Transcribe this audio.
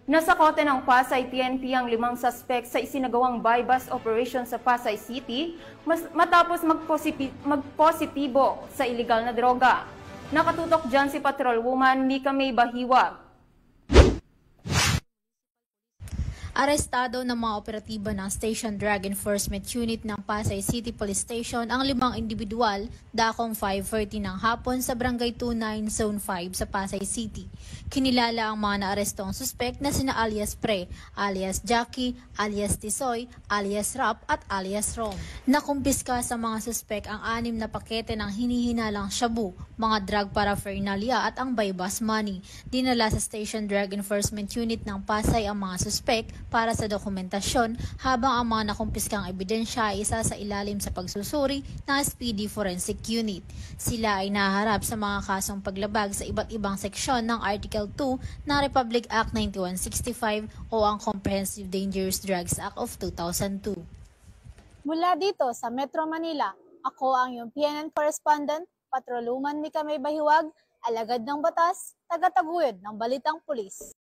Nasa kote ng Pasay PNP ang 5 suspect sa isinagawang buy-bust operation sa Pasay City matapos magpositibo sa iligal na droga. Nakatutok dyan si Patrolwoman Mika May Bahiwag. Arestado ng mga operatiba ng Station Drug Enforcement Unit ng Pasay City Police Station ang 5 individual dakong 5:30 ng hapon sa Barangay 29 Zone 5 sa Pasay City. Kinilala ang mga naarestong suspect na sina alias Pre, alias Jackie, alias Tisoy, alias Rap at alias Rom. Nakumpiska sa mga suspect ang 6 na pakete ng hinihinalang shabu, mga drug paraphernalia at ang buy-bust money. Dinala sa Station Drug Enforcement Unit ng Pasay ang mga suspect para sa dokumentasyon habang ang mga nakumpiskang ebidensya ay isa sa ilalim sa pagsusuri ng SPD Forensic Unit. Sila ay naharap sa mga kasong paglabag sa iba't ibang seksyon ng Article 2 ng Republic Act 9165 o ang Comprehensive Dangerous Drugs Act of 2002. Mula dito sa Metro Manila, ako ang iyong PNN correspondent, Patrolwoman Mika May Bahiwag, alagad ng batas, tagataguyod ng Balitang Pulis.